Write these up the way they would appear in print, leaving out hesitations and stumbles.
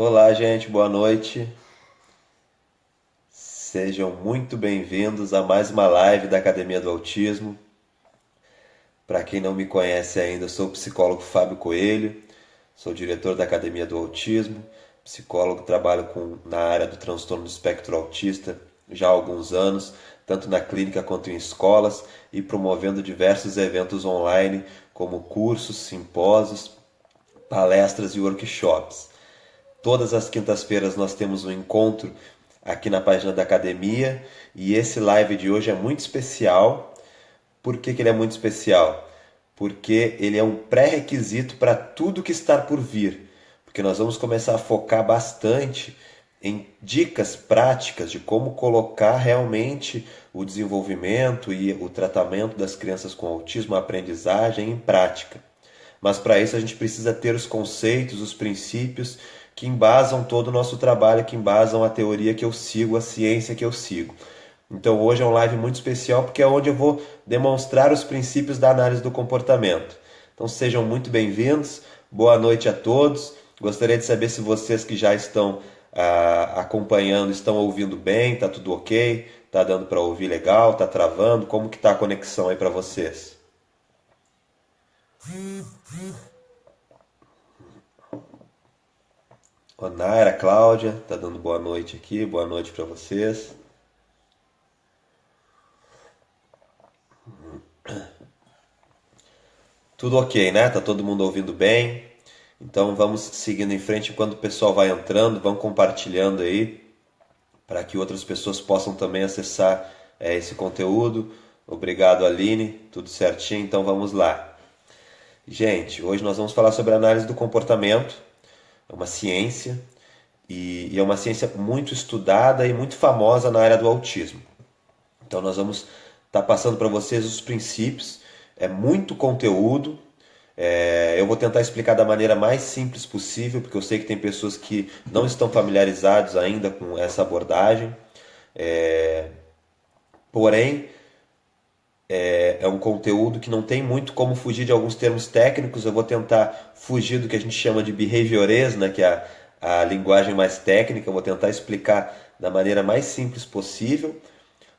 Olá, gente, boa noite. Sejam muito bem-vindos a mais uma live da Academia do Autismo. Para quem não me conhece ainda, eu sou o psicólogo Fábio Coelho, sou diretor da Academia do Autismo, psicólogo, trabalho na área do transtorno do espectro autista já há alguns anos, tanto na clínica quanto em escolas, e promovendo diversos eventos online, como cursos, simpósios, palestras e workshops. Todas as quintas-feiras nós temos um encontro aqui na página da academia e esse live de hoje é muito especial. Por que ele é muito especial? Porque ele é um pré-requisito para tudo que está por vir. Porque nós vamos começar a focar bastante em dicas práticas de como colocar realmente o desenvolvimento e o tratamento das crianças com autismo, a aprendizagem em prática. Mas para isso a gente precisa ter os conceitos, os princípios que embasam todo o nosso trabalho, que embasam a teoria que eu sigo, a ciência que eu sigo. Então hoje é um live muito especial porque é onde eu vou demonstrar os princípios da análise do comportamento. Então sejam muito bem-vindos, boa noite a todos. Gostaria de saber se vocês que já estão acompanhando estão ouvindo bem, tá tudo ok, tá dando para ouvir legal, tá travando, como que tá a conexão aí para vocês? Onaira, Cláudia, tá dando boa noite aqui, boa noite para vocês. Tudo ok, né? Tá todo mundo ouvindo bem? Então vamos seguindo em frente enquanto o pessoal vai entrando, vão compartilhando aí para que outras pessoas possam também acessar esse conteúdo. Obrigado, Aline, tudo certinho, então vamos lá. Gente, hoje nós vamos falar sobre a análise do comportamento, é uma ciência e é uma ciência muito estudada e muito famosa na área do autismo. Então nós vamos estar passando para vocês os princípios, é muito conteúdo. Eu vou tentar explicar da maneira mais simples possível, porque eu sei que tem pessoas que não estão familiarizados ainda com essa abordagem. Porém, é um conteúdo que não tem muito como fugir de alguns termos técnicos. Eu vou tentar fugir do que a gente chama de behaviorês, né, que é a linguagem mais técnica. Eu vou tentar explicar da maneira mais simples possível.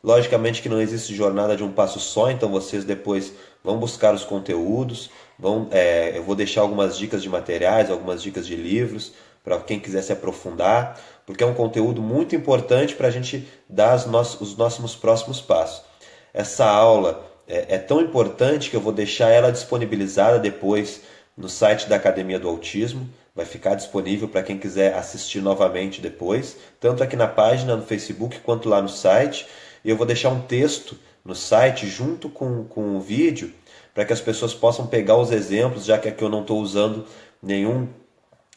Logicamente que não existe jornada de um passo só, então vocês depois vão buscar os conteúdos, eu vou deixar algumas dicas de materiais, algumas dicas de livros, para quem quiser se aprofundar, porque é um conteúdo muito importante para a gente dar os nossos próximos passos. Essa aula é tão importante que eu vou deixar ela disponibilizada depois no site da Academia do Autismo. Vai ficar disponível para quem quiser assistir novamente depois, tanto aqui na página, no Facebook, quanto lá no site. E eu vou deixar um texto no site junto com o vídeo para que as pessoas possam pegar os exemplos, já que aqui eu não estou usando nenhum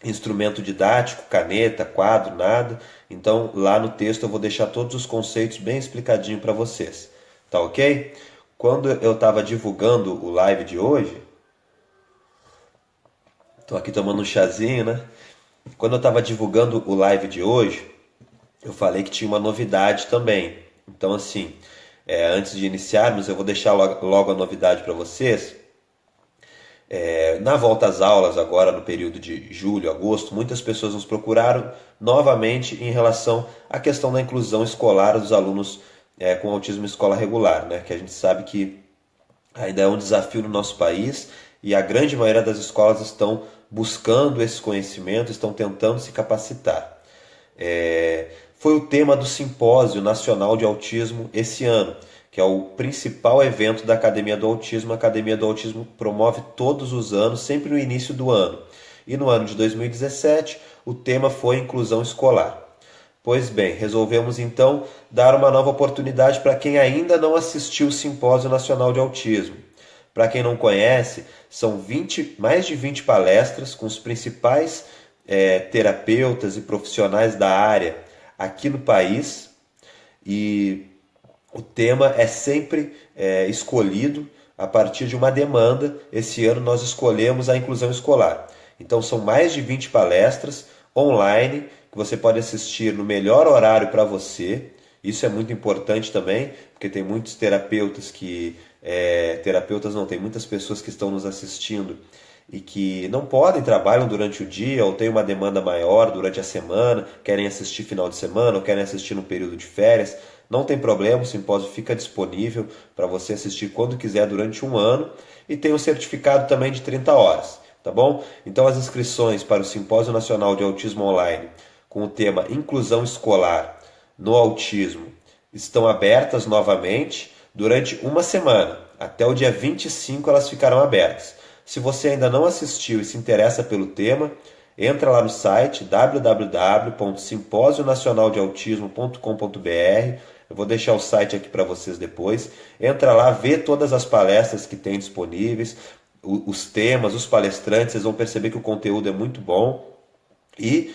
instrumento didático, caneta, quadro, nada. Então lá no texto eu vou deixar todos os conceitos bem explicadinho para vocês. Tá ok? Quando eu estava divulgando o live de hoje, estou aqui tomando um chazinho, né? Quando eu estava divulgando o live de hoje, eu falei que tinha uma novidade também. Então, assim, antes de iniciarmos, eu vou deixar logo a novidade para vocês. Na volta às aulas, agora no período de julho, agosto, muitas pessoas nos procuraram novamente em relação à questão da inclusão escolar dos alunos com autismo em escola regular, né? Que a gente sabe que ainda é um desafio no nosso país e a grande maioria das escolas estão buscando esse conhecimento, estão tentando se capacitar. Foi o tema do Simpósio Nacional de Autismo esse ano, que é o principal evento da Academia do Autismo. A Academia do Autismo promove todos os anos, sempre no início do ano. E no ano de 2017, o tema foi inclusão escolar. Pois bem, resolvemos então dar uma nova oportunidade para quem ainda não assistiu o Simpósio Nacional de Autismo. Para quem não conhece, são mais de 20 palestras com os principais terapeutas e profissionais da área aqui no país, e o tema é sempre escolhido a partir de uma demanda. Esse ano nós escolhemos a inclusão escolar. Então são mais de 20 palestras online que você pode assistir no melhor horário para você. Isso é muito importante também, porque tem muitos terapeutas tem muitas pessoas que estão nos assistindo e que não podem, trabalham durante o dia ou têm uma demanda maior durante a semana, querem assistir final de semana ou querem assistir no período de férias, não tem problema, o simpósio fica disponível para você assistir quando quiser durante um ano e tem um certificado também de 30 horas, tá bom? Então as inscrições para o Simpósio Nacional de Autismo Online com o tema Inclusão Escolar no Autismo estão abertas novamente durante uma semana. Até o dia 25 elas ficarão abertas. Se você ainda não assistiu e se interessa pelo tema, entra lá no site www.simposionacionaldeautismo.com.br. Eu vou deixar o site aqui para vocês depois. Entra lá, vê todas as palestras que tem disponíveis, os temas, os palestrantes, vocês vão perceber que o conteúdo é muito bom. E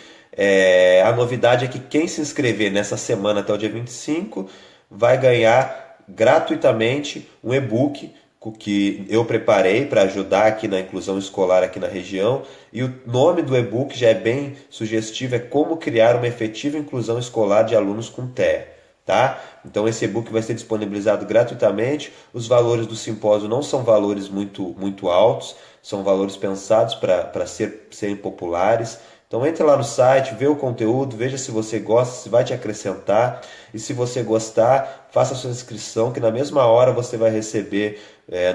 a novidade é que quem se inscrever nessa semana até o dia 25 vai ganhar gratuitamente um e-book que eu preparei para ajudar aqui na inclusão escolar aqui na região. E o nome do e-book já é bem sugestivo, é Como Criar uma Efetiva Inclusão Escolar de Alunos com TEA. Tá? Então esse e-book vai ser disponibilizado gratuitamente. Os valores do simpósio não são valores muito altos, são valores pensados para serem populares. Então entre lá no site, vê o conteúdo, veja se você gosta, se vai te acrescentar. E se você gostar, faça a sua inscrição, que na mesma hora você vai receber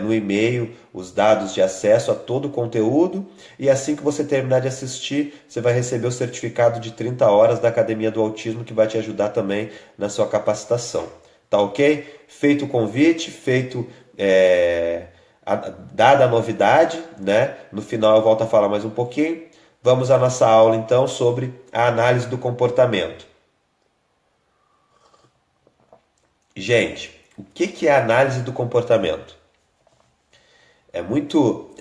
no e-mail os dados de acesso a todo o conteúdo. E assim que você terminar de assistir, você vai receber o certificado de 30 horas da Academia do Autismo, que vai te ajudar também na sua capacitação. Tá ok? Feito o convite, dada a novidade, né? No final eu volto a falar mais um pouquinho. Vamos à nossa aula então sobre a análise do comportamento. Gente, o que é a análise do comportamento? É muito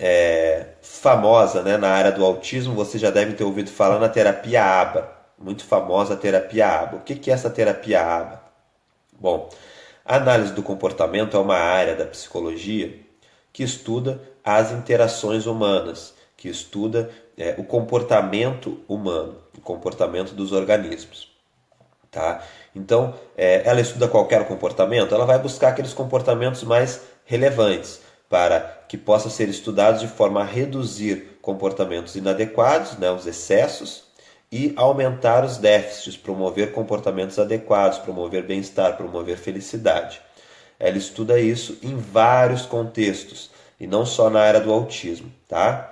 famosa, né, na área do autismo, você já deve ter ouvido falar na terapia ABA. Muito famosa a terapia ABA. O que é essa terapia ABA? Bom, a análise do comportamento é uma área da psicologia que estuda as interações humanas, que estuda o comportamento humano, o comportamento dos organismos. Tá? Então, ela estuda qualquer comportamento, ela vai buscar aqueles comportamentos mais relevantes para que possam ser estudados de forma a reduzir comportamentos inadequados, né, os excessos, e aumentar os déficits, promover comportamentos adequados, promover bem-estar, promover felicidade. Ela estuda isso em vários contextos, e não só na área do autismo, tá?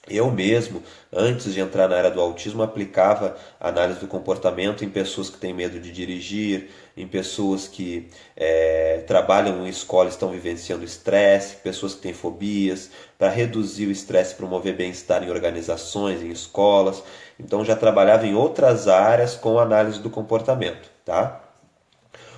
Eu mesmo, antes de entrar na área do autismo, aplicava análise do comportamento em pessoas que têm medo de dirigir, em pessoas que trabalham em escola e estão vivenciando estresse, pessoas que têm fobias, para reduzir o estresse e promover bem-estar em organizações, em escolas. Então já trabalhava em outras áreas com análise do comportamento, tá?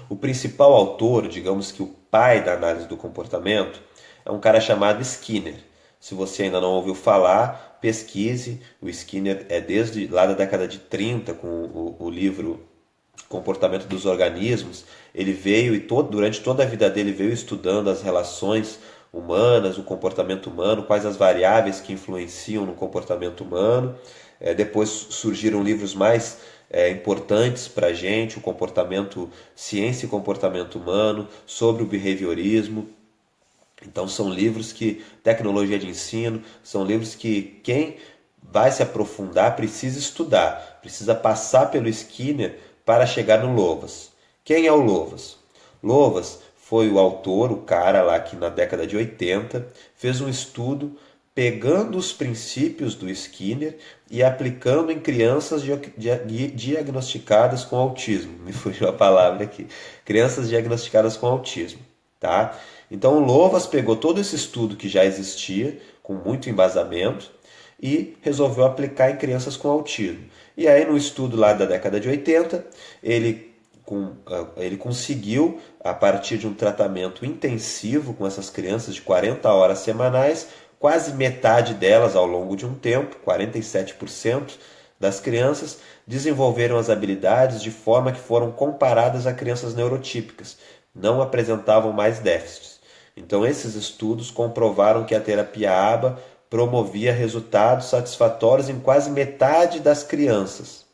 O principal autor, digamos que o pai da análise do comportamento, é um cara chamado Skinner. Se você ainda não ouviu falar, pesquise. O Skinner é desde lá da década de 30, com o livro Comportamento dos Organismos. Ele veio e durante toda a vida dele veio estudando as relações humanas, o comportamento humano, quais as variáveis que influenciam no comportamento humano. Depois surgiram livros mais importantes para a gente, o comportamento, ciência e comportamento humano, sobre o behaviorismo. Então são livros que, tecnologia de ensino, são livros que quem vai se aprofundar precisa estudar, precisa passar pelo Skinner para chegar no Lovaas. Quem é o Lovaas? Lovaas foi o autor, o cara lá que na década de 80 fez um estudo pegando os princípios do Skinner e aplicando em crianças diagnosticadas com autismo. Me fugiu a palavra aqui. Crianças diagnosticadas com autismo, tá? Então o Lovaas pegou todo esse estudo que já existia, com muito embasamento, e resolveu aplicar em crianças com autismo. E aí no estudo lá da década de 80, ele conseguiu, a partir de um tratamento intensivo com essas crianças de 40 horas semanais, quase metade delas ao longo de um tempo, 47% das crianças, desenvolveram as habilidades de forma que foram comparadas a crianças neurotípicas, não apresentavam mais déficits. Então esses estudos comprovaram que a terapia ABA promovia resultados satisfatórios em quase metade das crianças,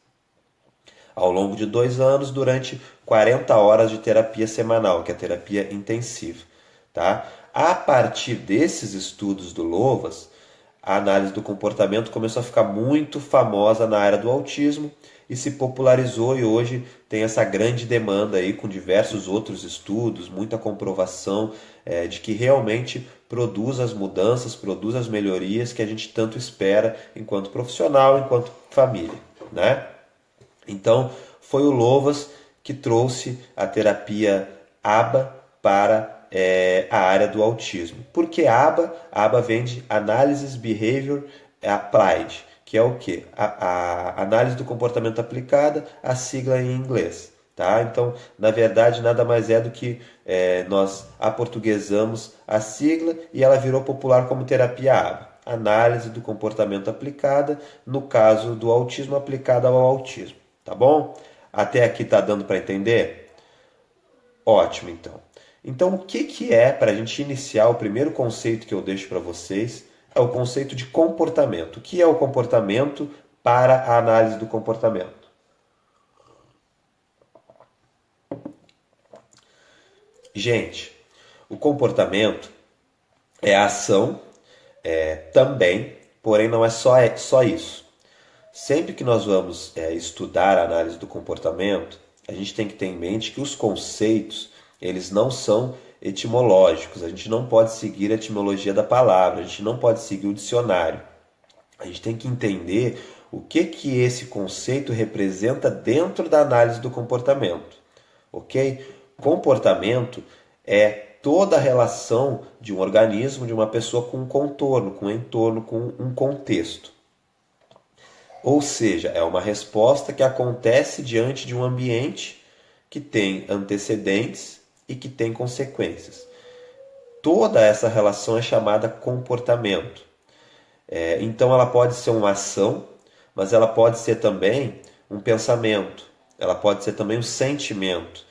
ao longo de 2 anos, durante 40 horas de terapia semanal, que é a terapia intensiva. Tá? A partir desses estudos do Lovaas, a análise do comportamento começou a ficar muito famosa na área do autismo e se popularizou, e hoje tem essa grande demanda aí com diversos outros estudos, muita comprovação de que realmente produz as mudanças, produz as melhorias que a gente tanto espera enquanto profissional, enquanto família, né? Então, foi o Loovas que trouxe a terapia ABA para a área do autismo. Por que ABA? ABA vem de Analysis Behavior Applied, que é o que? A análise do comportamento aplicada, a sigla em inglês. Tá? Então, na verdade, nada mais é do que nós aportuguesamos a sigla e ela virou popular como terapia ABA. Análise do comportamento aplicada, no caso do autismo, aplicada ao autismo. Tá bom? Até aqui tá dando para entender? Ótimo, então. Então, o que é, para a gente iniciar, o primeiro conceito que eu deixo para vocês, é o conceito de comportamento. O que é o comportamento para a análise do comportamento? Gente, o comportamento é a ação também, porém não é só isso. Sempre que nós vamos estudar a análise do comportamento, a gente tem que ter em mente que os conceitos, eles não são etimológicos. A gente não pode seguir a etimologia da palavra, a gente não pode seguir o dicionário. A gente tem que entender o que esse conceito representa dentro da análise do comportamento. Ok? Comportamento é toda a relação de um organismo, de uma pessoa com um contorno, com um entorno, com um contexto. Ou seja, é uma resposta que acontece diante de um ambiente que tem antecedentes e que tem consequências. Toda essa relação é chamada comportamento. Então ela pode ser uma ação, mas ela pode ser também um pensamento, ela pode ser também um sentimento.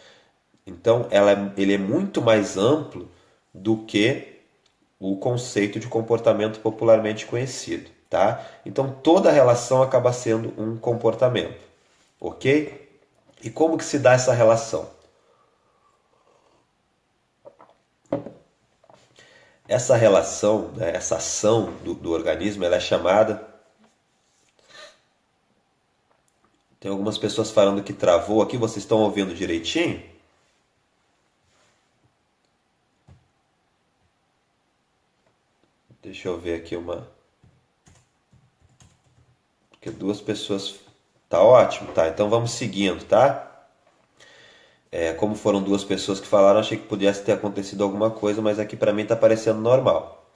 Então ele é muito mais amplo do que o conceito de comportamento popularmente conhecido. Tá? Então toda relação acaba sendo um comportamento. Ok? E como que se dá essa relação? Essa relação, né, essa ação do organismo, ela é chamada... Tem algumas pessoas falando que travou aqui, vocês estão ouvindo direitinho? Deixa eu ver aqui uma... Porque duas pessoas... Tá ótimo, tá? Então vamos seguindo, tá? Como foram duas pessoas que falaram, achei que pudesse ter acontecido alguma coisa, mas aqui pra mim tá parecendo normal.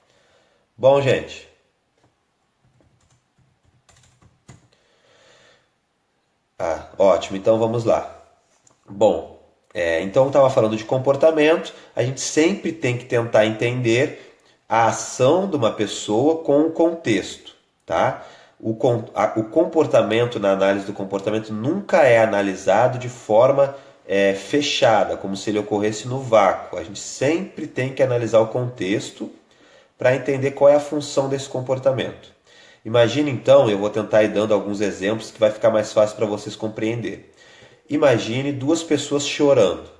Bom, gente. Ótimo, então vamos lá. Bom, então eu estava falando de comportamento, a gente sempre tem que tentar entender a ação de uma pessoa com o contexto, tá? O comportamento na análise do comportamento nunca é analisado de forma fechada, como se ele ocorresse no vácuo. A gente sempre tem que analisar o contexto para entender qual é a função desse comportamento. Imagine então, eu vou tentar ir dando alguns exemplos que vai ficar mais fácil para vocês compreenderem. Imagine duas pessoas chorando.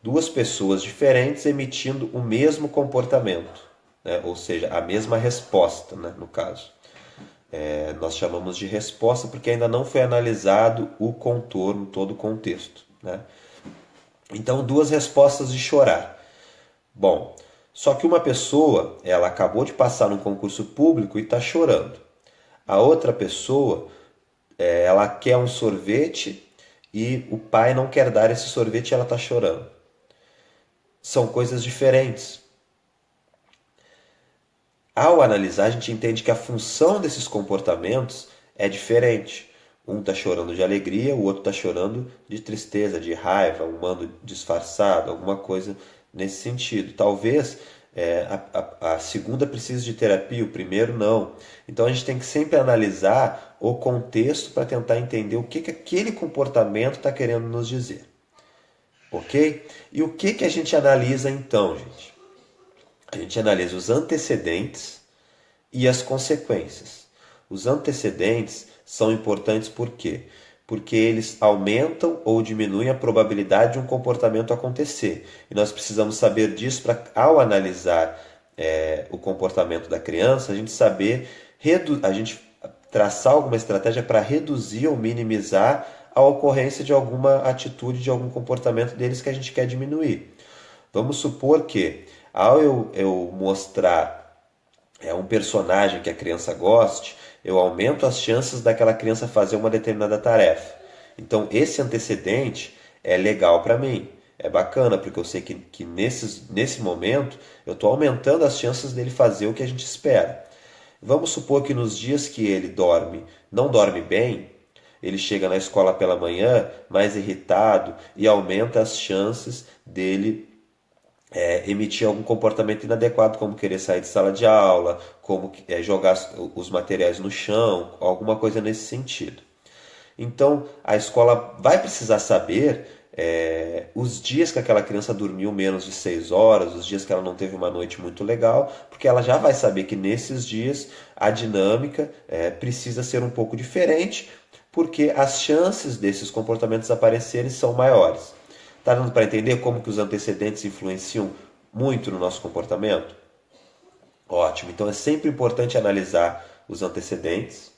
Duas pessoas diferentes emitindo o mesmo comportamento, né? Ou seja, a mesma resposta, né, no caso. Nós chamamos de resposta porque ainda não foi analisado o contorno, todo o contexto, né? Então, duas respostas de chorar. Bom, só que uma pessoa, ela acabou de passar num concurso público e está chorando. A outra pessoa, ela quer um sorvete e o pai não quer dar esse sorvete e ela está chorando. São coisas diferentes. Ao analisar, a gente entende que a função desses comportamentos é diferente. Um está chorando de alegria, o outro está chorando de tristeza, de raiva, um mando disfarçado, alguma coisa nesse sentido. Talvez a segunda precise de terapia, o primeiro não. Então a gente tem que sempre analisar o contexto para tentar entender o que aquele comportamento está querendo nos dizer. Ok? E o que a gente analisa então, gente? A gente analisa os antecedentes e as consequências. Os antecedentes são importantes por quê? Porque eles aumentam ou diminuem a probabilidade de um comportamento acontecer. E nós precisamos saber disso para, ao analisar o comportamento da criança, a gente saber, a gente traçar alguma estratégia para reduzir ou minimizar a ocorrência de alguma atitude, de algum comportamento deles que a gente quer diminuir. Vamos supor que, ao eu mostrar um personagem que a criança goste, eu aumento as chances daquela criança fazer uma determinada tarefa. Então, esse antecedente é legal para mim. É bacana, porque eu sei que nesse momento eu estou aumentando as chances dele fazer o que a gente espera. Vamos supor que nos dias que ele não dorme bem, ele chega na escola pela manhã mais irritado e aumenta as chances dele emitir algum comportamento inadequado, como querer sair de sala de aula, como jogar os materiais no chão, alguma coisa nesse sentido. Então, a escola vai precisar saber os dias que aquela criança dormiu menos de 6 horas, os dias que ela não teve uma noite muito legal, porque ela já vai saber que nesses dias a dinâmica precisa ser um pouco diferente, porque as chances desses comportamentos aparecerem são maiores. Está dando para entender como que os antecedentes influenciam muito no nosso comportamento? Ótimo, então é sempre importante analisar os antecedentes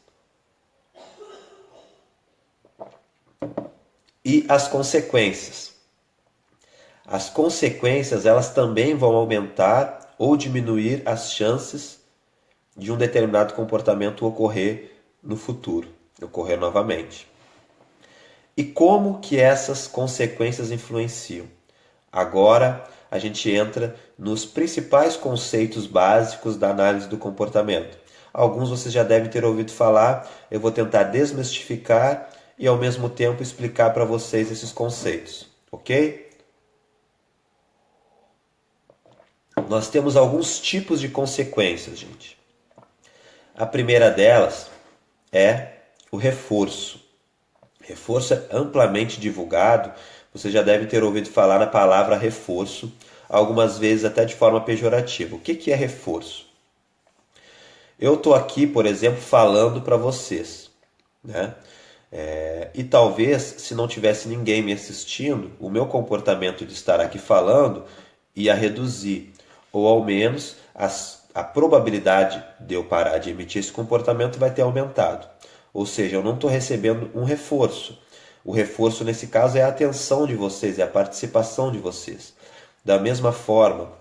e as consequências. As consequências, elas também vão aumentar ou diminuir as chances de um determinado comportamento ocorrer no futuro, ocorrer novamente. E como que essas consequências influenciam? Agora a gente entra nos principais conceitos básicos da análise do comportamento. Alguns vocês já devem ter ouvido falar, eu vou tentar desmistificar e ao mesmo tempo explicar para vocês esses conceitos, ok? Nós temos alguns tipos de consequências, gente. A primeira delas é o reforço. Reforço é amplamente divulgado, você já deve ter ouvido falar na palavra reforço, algumas vezes até de forma pejorativa. O que é reforço? Eu estou aqui, por exemplo, falando para vocês, né? E talvez, se não tivesse ninguém me assistindo, o meu comportamento de estar aqui falando ia reduzir, ou ao menos a probabilidade de eu parar de emitir esse comportamento vai ter aumentado. Ou seja, eu não estou recebendo um reforço. O reforço, nesse caso, é a atenção de vocês, é a participação de vocês. Da mesma forma,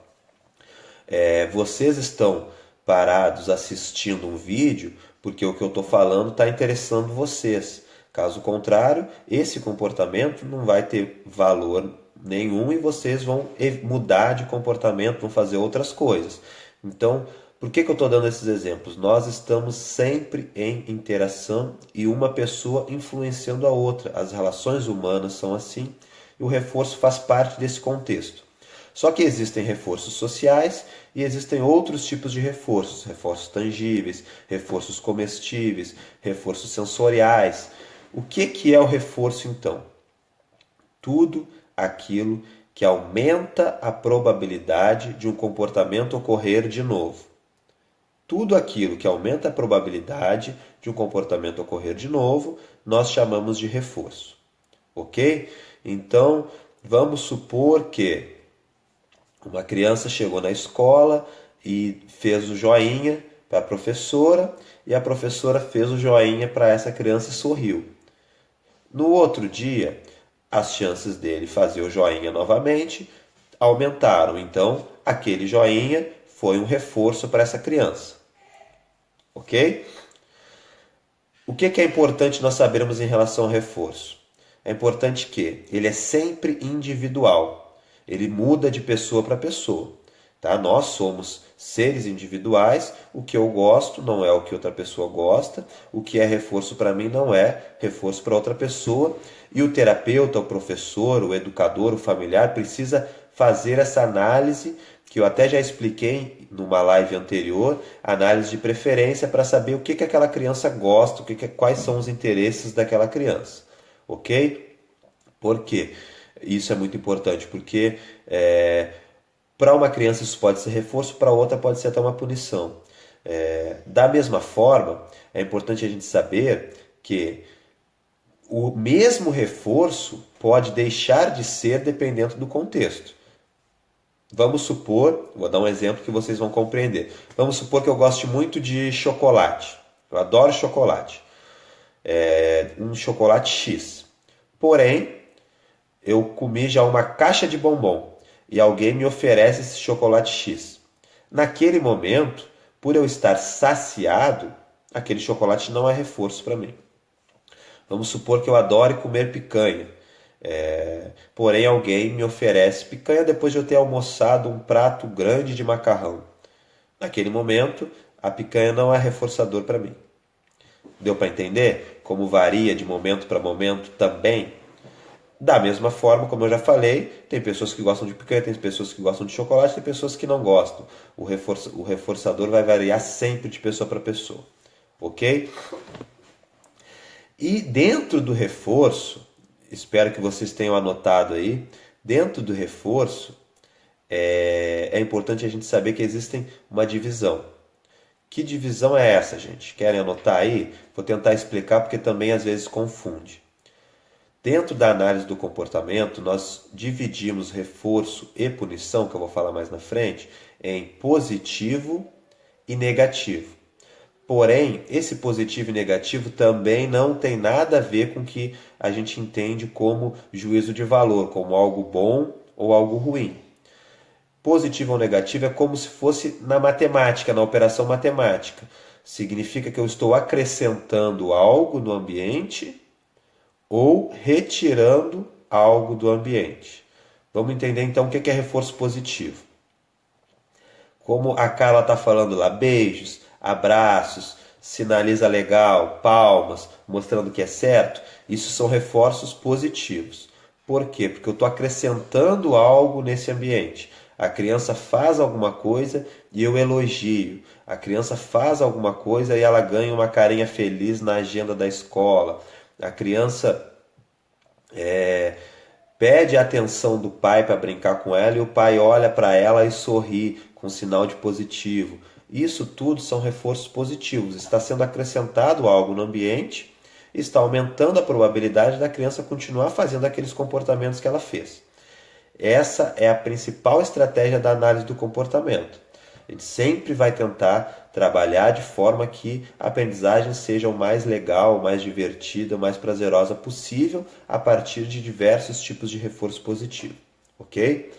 vocês estão parados assistindo um vídeo porque o que eu estou falando está interessando vocês. Caso contrário, esse comportamento não vai ter valor nenhum e vocês vão mudar de comportamento, vão fazer outras coisas. Então, por que eu estou dando esses exemplos? Nós estamos sempre em interação e uma pessoa influenciando a outra. As relações humanas são assim e o reforço faz parte desse contexto. Só que existem reforços sociais e existem outros tipos de reforços. Reforços tangíveis, reforços comestíveis, reforços sensoriais. O que é o reforço então? Tudo aquilo que aumenta a probabilidade de um comportamento ocorrer de novo. Tudo aquilo que aumenta a probabilidade de um comportamento ocorrer de novo, nós chamamos de reforço. Ok? Então, vamos supor que uma criança chegou na escola e fez o joinha para a professora e a professora fez o joinha para essa criança e sorriu. No outro dia, as chances dele fazer o joinha novamente aumentaram. Então, aquele joinha foi um reforço para essa criança. Ok? O que é importante nós sabermos em relação ao reforço? É importante que ele é sempre individual. Ele muda de pessoa para pessoa. Tá? Nós somos seres individuais. O que eu gosto não é o que outra pessoa gosta. O que é reforço para mim não é reforço para outra pessoa. E o terapeuta, o professor, o educador, o familiar precisa fazer essa análise que eu até já expliquei numa live anterior, análise de preferência para saber o que aquela criança gosta, quais são os interesses daquela criança. Ok? Por quê? Isso é muito importante, porque para uma criança isso pode ser reforço, para outra pode ser até uma punição. Da mesma forma, é importante a gente saber que o mesmo reforço pode deixar de ser dependendo do contexto. Vamos supor, vou dar um exemplo que vocês vão compreender. Vamos supor que eu goste muito de chocolate. Eu adoro chocolate. Um chocolate X. Porém, eu comi já uma caixa de bombom e alguém me oferece esse chocolate X. Naquele momento, por eu estar saciado, aquele chocolate não é reforço para mim. Vamos supor que eu adore comer picanha. Porém, alguém me oferece picanha depois de eu ter almoçado um prato grande de macarrão. Naquele momento, a picanha não é reforçador para mim. Deu para entender como varia de momento para momento também? Da mesma forma, como eu já falei, tem pessoas que gostam de picanha, tem pessoas que gostam de chocolate, tem pessoas que não gostam. O reforçador vai variar sempre de pessoa para pessoa. Ok? E dentro do reforço, espero que vocês tenham anotado aí, dentro do reforço, é importante a gente saber que existe uma divisão. Que divisão é essa, gente? Querem anotar aí? Vou tentar explicar porque também às vezes confunde. Dentro da análise do comportamento, nós dividimos reforço e punição, que eu vou falar mais na frente, em positivo e negativo. Porém, esse positivo e negativo também não tem nada a ver com o que a gente entende como juízo de valor, como algo bom ou algo ruim. Positivo ou negativo é como se fosse na matemática, na operação matemática. Significa que eu estou acrescentando algo no ambiente ou retirando algo do ambiente. Vamos entender então o que é reforço positivo. Como a Carla está falando lá, beijos, abraços, sinaliza legal, palmas, mostrando que é certo, isso são reforços positivos. Por quê? Porque eu estou acrescentando algo nesse ambiente. A criança faz alguma coisa e eu elogio. A criança faz alguma coisa e ela ganha uma carinha feliz na agenda da escola. A criança pede a atenção do pai para brincar com ela e o pai olha para ela e sorri com sinal de positivo. Isso tudo são reforços positivos. Está sendo acrescentado algo no ambiente, está aumentando a probabilidade da criança continuar fazendo aqueles comportamentos que ela fez. Essa é a principal estratégia da análise do comportamento. A gente sempre vai tentar trabalhar de forma que a aprendizagem seja o mais legal, o mais divertida, o mais prazerosa possível a partir de diversos tipos de reforço positivo, ok?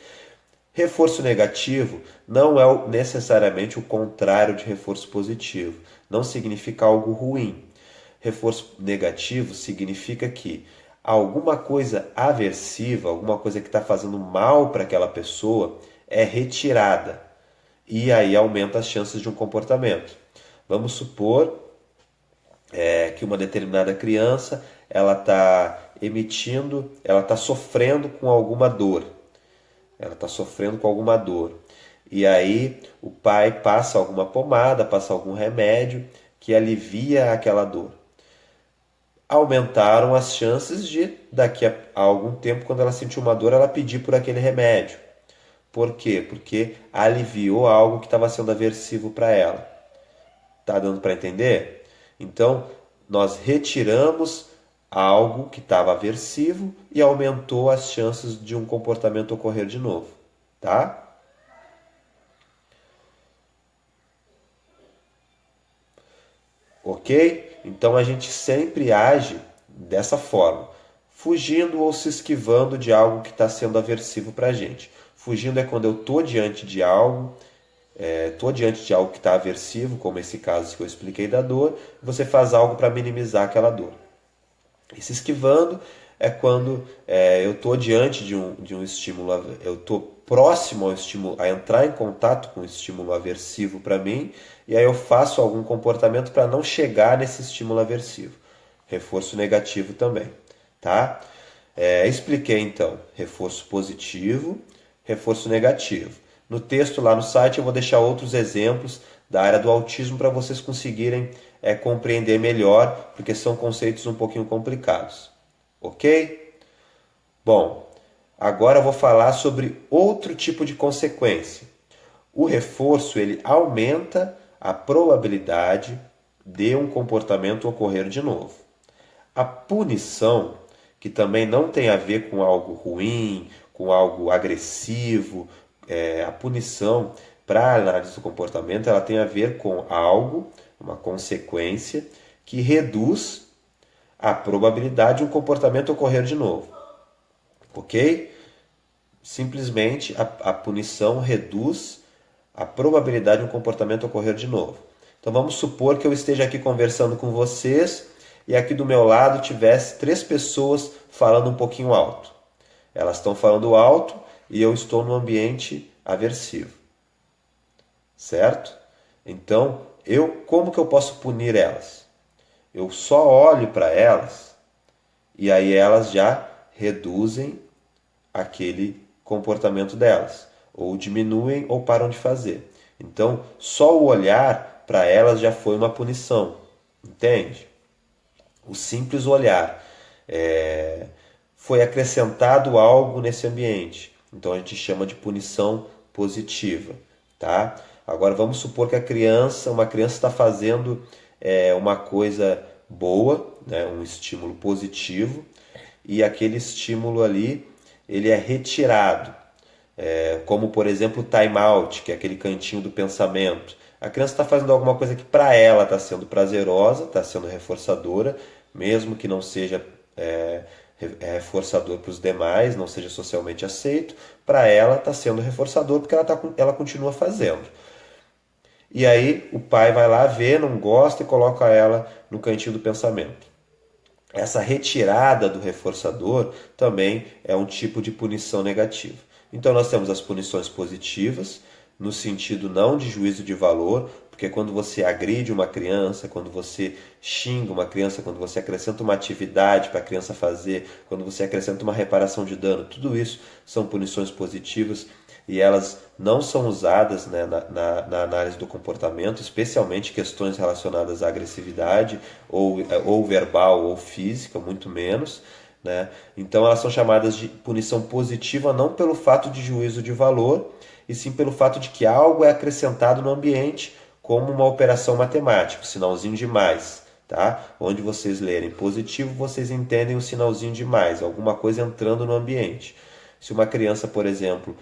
Reforço negativo não é necessariamente o contrário de reforço positivo, não significa algo ruim. Reforço negativo significa que alguma coisa aversiva, alguma coisa que está fazendo mal para aquela pessoa é retirada. E aí aumenta as chances de um comportamento. Vamos supor que uma determinada criança ela está emitindo, ela está sofrendo com alguma dor. Ela está sofrendo com alguma dor. E aí o pai passa alguma pomada, passa algum remédio que alivia aquela dor. Aumentaram as chances de, daqui a algum tempo, quando ela sentir uma dor, ela pedir por aquele remédio. Por quê? Porque aliviou algo que estava sendo aversivo para ela. Tá dando para entender? Então, nós retiramos algo que estava aversivo e aumentou as chances de um comportamento ocorrer de novo. Tá? Ok? Então a gente sempre age dessa forma, fugindo ou se esquivando de algo que está sendo aversivo para a gente. Fugindo é quando eu estou diante de algo, que está aversivo, como esse caso que eu expliquei da dor, você faz algo para minimizar aquela dor. E se esquivando é quando eu estou diante de um estímulo, eu estou próximo ao estímulo, a entrar em contato com um estímulo aversivo para mim, e aí eu faço algum comportamento para não chegar nesse estímulo aversivo. Reforço negativo também, tá? Expliquei então reforço positivo, reforço negativo. No texto lá no site eu vou deixar outros exemplos da área do autismo para vocês conseguirem compreender melhor, porque são conceitos um pouquinho complicados. Ok? Bom, agora eu vou falar sobre outro tipo de consequência. O reforço ele aumenta a probabilidade de um comportamento ocorrer de novo. A punição, que também não tem a ver com algo ruim, com algo agressivo, a punição para a análise do comportamento, ela tem a ver com algo, uma consequência, que reduz a probabilidade de um comportamento ocorrer de novo. Ok? Simplesmente a punição reduz a probabilidade de um comportamento ocorrer de novo. Então vamos supor que eu esteja aqui conversando com vocês e aqui do meu lado tivesse 3 pessoas falando um pouquinho alto. Elas estão falando alto e eu estou num ambiente aversivo. Certo? Então, como que eu posso punir elas? Eu só olho para elas e aí elas já reduzem aquele comportamento delas, ou diminuem ou param de fazer. Então, só o olhar para elas já foi uma punição, entende? O simples olhar foi acrescentado algo nesse ambiente, então a gente chama de punição positiva, tá? Agora vamos supor que uma criança está fazendo uma coisa boa, né, um estímulo positivo, e aquele estímulo ali ele é retirado, como por exemplo o time out, que é aquele cantinho do pensamento. A criança está fazendo alguma coisa que para ela está sendo prazerosa, está sendo reforçadora, mesmo que não seja reforçador para os demais, não seja socialmente aceito, para ela está sendo reforçador porque ela continua fazendo. E aí o pai vai lá ver, não gosta e coloca ela no cantinho do pensamento. Essa retirada do reforçador também é um tipo de punição negativa. Então nós temos as punições positivas, no sentido não de juízo de valor, porque quando você agride uma criança, quando você xinga uma criança, quando você acrescenta uma atividade para a criança fazer, quando você acrescenta uma reparação de dano, tudo isso são punições positivas e elas não são usadas, né, na análise do comportamento, especialmente questões relacionadas à agressividade, ou verbal ou física, muito menos. Né? Então elas são chamadas de punição positiva não pelo fato de juízo de valor, e sim pelo fato de que algo é acrescentado no ambiente, como uma operação matemática, sinalzinho de mais. Tá? Onde vocês lerem positivo, vocês entendem o sinalzinho de mais, alguma coisa entrando no ambiente. Se uma criança, por exemplo,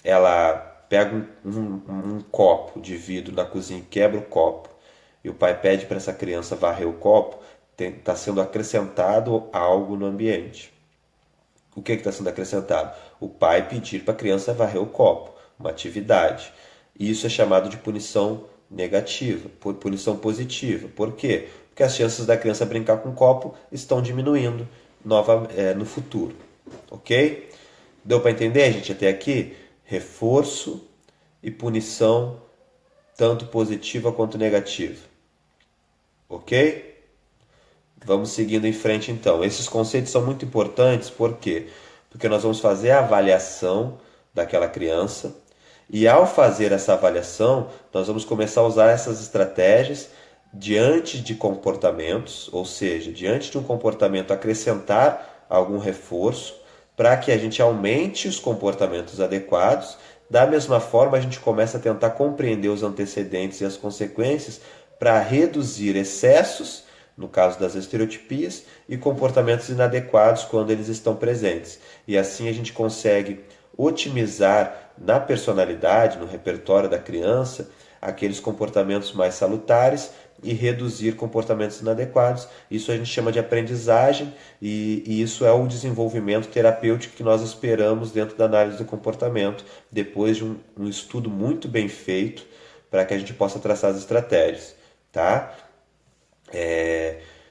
ela pega um copo de vidro na cozinha e quebra o copo, e o pai pede para essa criança varrer o copo, está sendo acrescentado algo no ambiente. O que está sendo acrescentado? O pai pedir para a criança varrer o copo, uma atividade. E isso é chamado de punição negativa, punição positiva. Por quê? Porque as chances da criança brincar com o copo estão diminuindo no futuro. Ok? Deu para entender, gente, até aqui? Reforço e punição, tanto positiva quanto negativa. Ok? Vamos seguindo em frente então. Esses conceitos são muito importantes, por quê? Porque nós vamos fazer a avaliação daquela criança e ao fazer essa avaliação, nós vamos começar a usar essas estratégias diante de comportamentos, ou seja, diante de um comportamento acrescentar algum reforço para que a gente aumente os comportamentos adequados. Da mesma forma, a gente começa a tentar compreender os antecedentes e as consequências para reduzir excessos, no caso das estereotipias, e comportamentos inadequados quando eles estão presentes. E assim a gente consegue otimizar na personalidade, no repertório da criança, aqueles comportamentos mais salutares e reduzir comportamentos inadequados. Isso a gente chama de aprendizagem e isso é o desenvolvimento terapêutico que nós esperamos dentro da análise do comportamento, depois de um estudo muito bem feito para que a gente possa traçar as estratégias. Tá?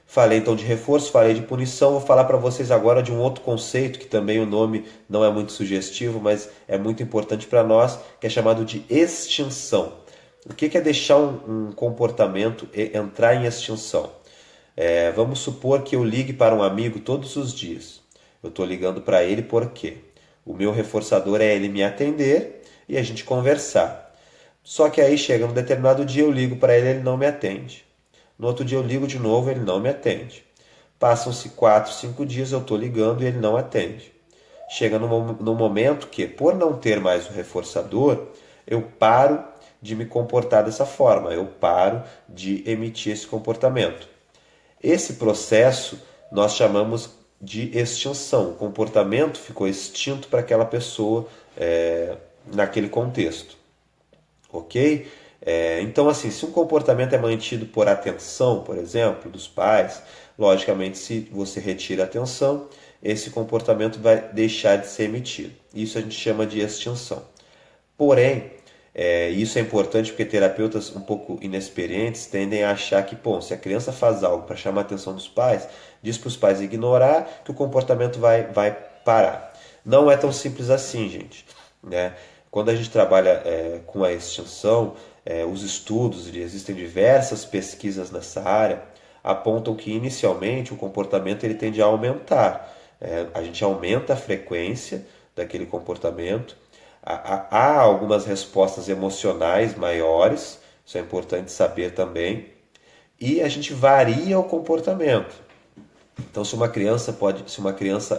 Falei então de reforço, falei de punição, vou falar para vocês agora de um outro conceito que também o nome não é muito sugestivo, mas é muito importante para nós, que é chamado de extinção. O que é deixar um comportamento entrar em extinção? Vamos supor que eu ligue para um amigo todos os dias. Eu estou ligando para ele porque o meu reforçador é ele me atender e a gente conversar. Só que aí chega um determinado dia, eu ligo para ele não me atende. No outro dia eu ligo de novo, ele não me atende. Passam-se 4, 5 dias, eu estou ligando e ele não atende. Chega no momento que, por não ter mais o reforçador, eu paro de me comportar dessa forma, eu paro de emitir esse comportamento. Esse processo nós chamamos de extinção. O comportamento ficou extinto para aquela pessoa, naquele contexto, ok? Então, assim, se um comportamento é mantido por atenção, por exemplo, dos pais, logicamente, se você retira a atenção, esse comportamento vai deixar de ser emitido. Isso a gente chama de extinção. Porém, isso é importante porque terapeutas um pouco inexperientes tendem a achar que, bom, se a criança faz algo para chamar a atenção dos pais, diz para os pais ignorar que o comportamento vai parar. Não é tão simples assim, gente, né? Quando a gente trabalha com a extinção, os estudos, e existem diversas pesquisas nessa área, apontam que inicialmente o comportamento ele tende a aumentar. A gente aumenta a frequência daquele comportamento. Há algumas respostas emocionais maiores, isso é importante saber também, e a gente varia o comportamento. Então, se uma criança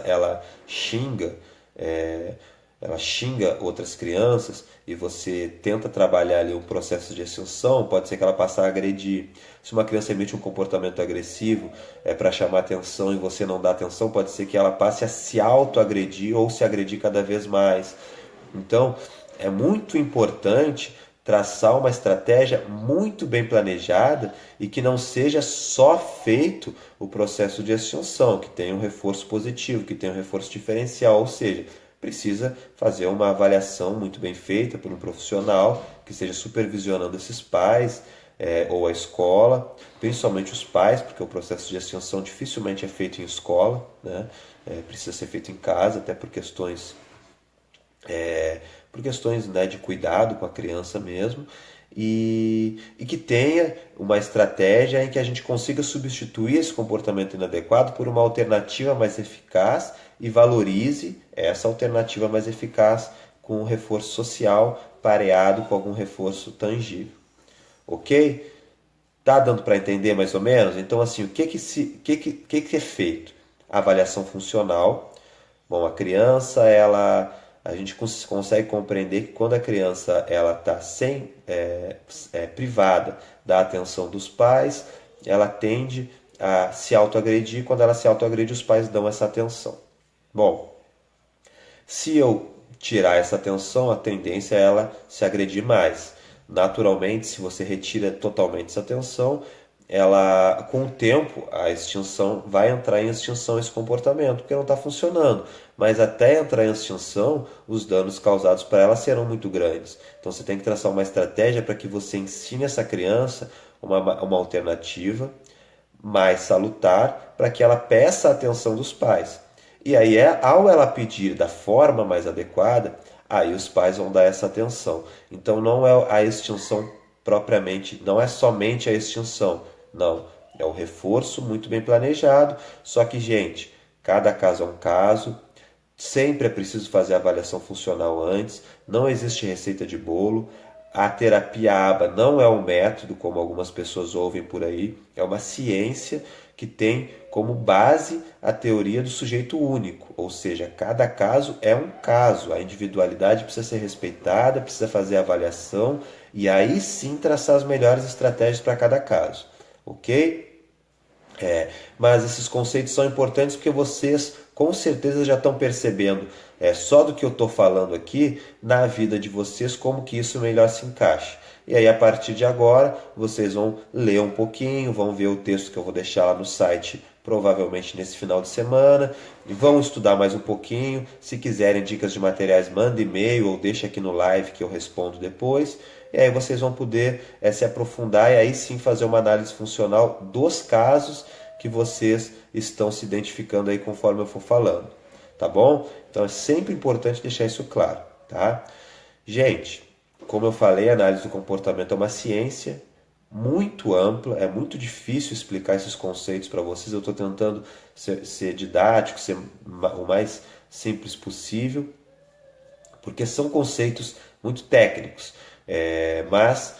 ela xinga outras crianças e você tenta trabalhar ali um processo de extinção, pode ser que ela passe a agredir. Se uma criança emite um comportamento agressivo para chamar atenção e você não dá atenção, pode ser que ela passe a se autoagredir ou se agredir cada vez mais. Então, é muito importante traçar uma estratégia muito bem planejada e que não seja só feito o processo de extinção, que tenha um reforço positivo, que tenha um reforço diferencial, ou seja, precisa fazer uma avaliação muito bem feita por um profissional que esteja supervisionando esses pais ou a escola, principalmente os pais, porque o processo de extinção dificilmente é feito em escola, né? Precisa ser feito em casa, até por questões, né, de cuidado com a criança mesmo, e que tenha uma estratégia em que a gente consiga substituir esse comportamento inadequado por uma alternativa mais eficaz e valorize essa alternativa mais eficaz com um reforço social pareado com algum reforço tangível. Ok? Tá dando para entender mais ou menos? Então, assim, o que é feito? A avaliação funcional. Bom, a criança, a gente consegue compreender que quando a criança ela está privada da atenção dos pais, ela tende a se autoagredir. Quando ela se autoagrede, os pais dão essa atenção. Bom, se eu tirar essa atenção, a tendência é ela se agredir mais. Naturalmente, se você retira totalmente essa atenção, ela, com o tempo, a extinção vai entrar em extinção esse comportamento, porque não está funcionando. Mas até entrar em extinção, os danos causados para ela serão muito grandes. Então você tem que traçar uma estratégia para que você ensine essa criança uma alternativa mais salutar para que ela peça a atenção dos pais. E aí, ao ela pedir da forma mais adequada, aí os pais vão dar essa atenção. Então não é a extinção propriamente, não é somente a extinção, não. É um reforço muito bem planejado. Só que, gente, cada caso é um caso. Sempre é preciso fazer a avaliação funcional antes. Não existe receita de bolo. A terapia ABA não é um método, como algumas pessoas ouvem por aí. É uma ciência que tem como base a teoria do sujeito único. Ou seja, cada caso é um caso. A individualidade precisa ser respeitada, precisa fazer a avaliação e aí sim traçar as melhores estratégias para cada caso. Ok? Mas esses conceitos são importantes porque vocês com certeza já estão percebendo só do que eu estou falando aqui na vida de vocês como que isso melhor se encaixa. E aí a partir de agora vocês vão ler um pouquinho, vão ver o texto que eu vou deixar lá no site provavelmente nesse final de semana e vão estudar mais um pouquinho. Se quiserem dicas de materiais, manda e-mail ou deixa aqui no live que eu respondo depois. E aí vocês vão poder se aprofundar e aí sim fazer uma análise funcional dos casos que vocês estão se identificando aí conforme eu for falando, tá bom? Então é sempre importante deixar isso claro, tá? Gente, como eu falei, a análise do comportamento é uma ciência muito ampla, é muito difícil explicar esses conceitos para vocês. Eu estou tentando ser didático, ser o mais simples possível, porque são conceitos muito técnicos, mas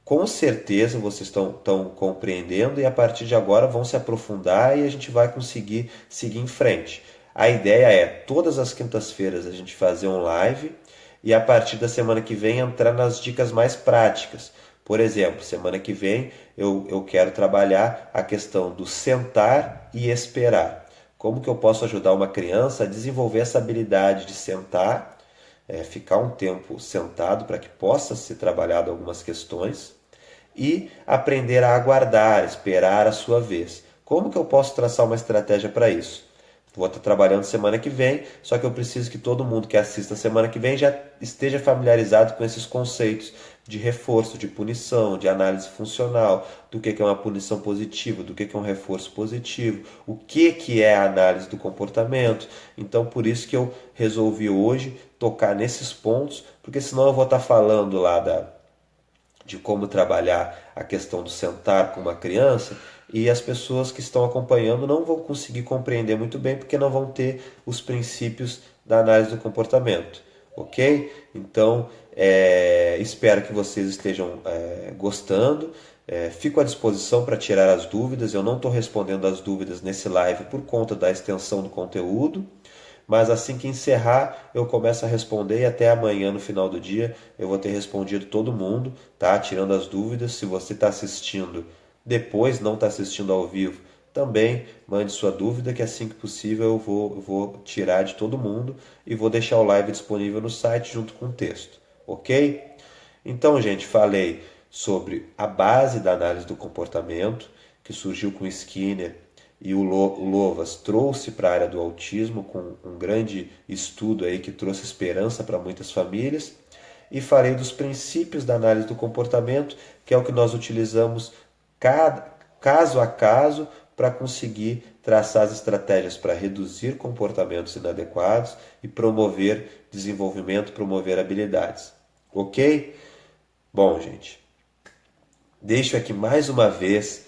com certeza vocês estão compreendendo e a partir de agora vão se aprofundar e a gente vai conseguir seguir em frente. A ideia é todas as quintas-feiras a gente fazer um live e a partir da semana que vem entrar nas dicas mais práticas. Por exemplo, semana que vem eu quero trabalhar a questão do sentar e esperar. Como que eu posso ajudar uma criança a desenvolver essa habilidade de sentar, ficar um tempo sentado para que possa ser trabalhado algumas questões e aprender a aguardar, esperar a sua vez. Como que eu posso traçar uma estratégia para isso? Vou estar trabalhando semana que vem, só que eu preciso que todo mundo que assista semana que vem já esteja familiarizado com esses conceitos de reforço, de punição, de análise funcional, do que é uma punição positiva, do que é um reforço positivo, o que é a análise do comportamento. Então, por isso que eu resolvi hoje tocar nesses pontos, porque senão eu vou estar falando lá de como trabalhar a questão do sentar com uma criança e as pessoas que estão acompanhando não vão conseguir compreender muito bem porque não vão ter os princípios da análise do comportamento, ok? Então, espero que vocês estejam gostando. Fico à disposição para tirar as dúvidas. Eu não estou respondendo as dúvidas nesse live por conta da extensão do conteúdo. Mas assim que encerrar, eu começo a responder e até amanhã, no final do dia, eu vou ter respondido todo mundo, tá? Tirando as dúvidas. Se você está assistindo depois, não está assistindo ao vivo, também mande sua dúvida, que assim que possível eu vou tirar de todo mundo e vou deixar o live disponível no site junto com o texto, ok? Então, gente, falei sobre a base da análise do comportamento, que surgiu com Skinner, e o Lovaas trouxe para a área do autismo com um grande estudo aí que trouxe esperança para muitas famílias. E falei dos princípios da análise do comportamento, que é o que nós utilizamos caso a caso para conseguir traçar as estratégias para reduzir comportamentos inadequados e promover desenvolvimento, promover habilidades. Ok? Bom, gente, deixo aqui mais uma vez,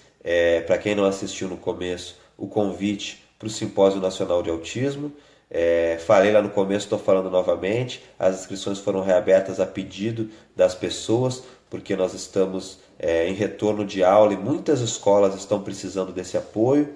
para quem não assistiu no começo, o convite para o Simpósio Nacional de Autismo. Falei lá no começo, estou falando novamente, as inscrições foram reabertas a pedido das pessoas, porque nós estamos em retorno de aula e muitas escolas estão precisando desse apoio.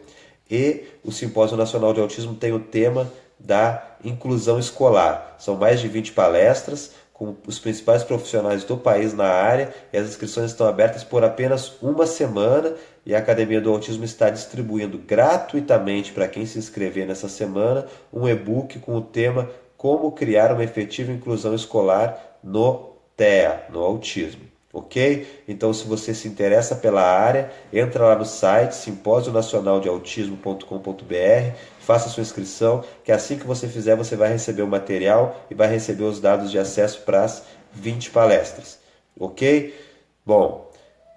E o Simpósio Nacional de Autismo tem o tema da inclusão escolar. São mais de 20 palestras com os principais profissionais do país na área, e as inscrições estão abertas por apenas uma semana, e a Academia do Autismo está distribuindo gratuitamente para quem se inscrever nessa semana um e-book com o tema Como Criar uma Efetiva Inclusão Escolar no TEA, no autismo. Ok? Então, se você se interessa pela área, entra lá no site simposionacionaldeautismo.com.br, faça sua inscrição, que assim que você fizer, você vai receber o material e vai receber os dados de acesso para as 20 palestras. Ok? Bom,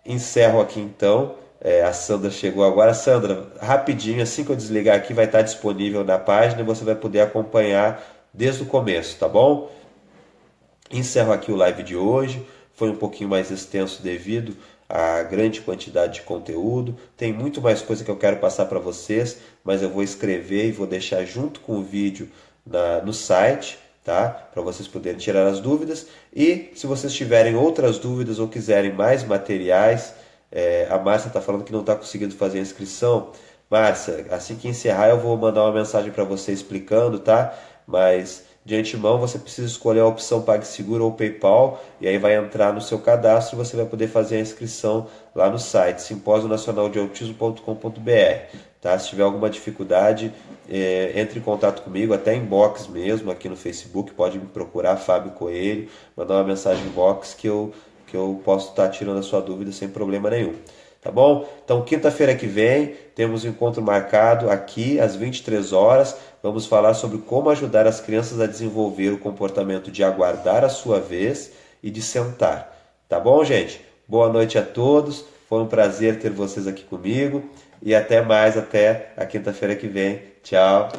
encerro aqui então. A Sandra chegou agora. Sandra, rapidinho, assim que eu desligar aqui, vai estar disponível na página e você vai poder acompanhar desde o começo, tá bom? Encerro aqui o live de hoje. Foi um pouquinho mais extenso devido à grande quantidade de conteúdo. Tem muito mais coisa que eu quero passar para vocês, mas eu vou escrever e vou deixar junto com o vídeo no site, tá? Para vocês poderem tirar as dúvidas. E se vocês tiverem outras dúvidas ou quiserem mais materiais, a Márcia está falando que não está conseguindo fazer a inscrição. Márcia, assim que encerrar eu vou mandar uma mensagem para você explicando, tá? Mas de antemão você precisa escolher a opção PagSeguro ou PayPal e aí vai entrar no seu cadastro e você vai poder fazer a inscrição lá no site simposionacionaldeautismo.com.br, tá? Se tiver alguma dificuldade, entre em contato comigo, até inbox mesmo aqui no Facebook, pode me procurar, Fábio Coelho, mandar uma mensagem inbox que eu posso estar tirando a sua dúvida sem problema nenhum. Tá bom? Então, quinta-feira que vem, temos um encontro marcado aqui às 23 horas. Vamos falar sobre como ajudar as crianças a desenvolver o comportamento de aguardar a sua vez e de sentar. Tá bom, gente? Boa noite a todos. Foi um prazer ter vocês aqui comigo. E até mais, até a quinta-feira que vem. Tchau.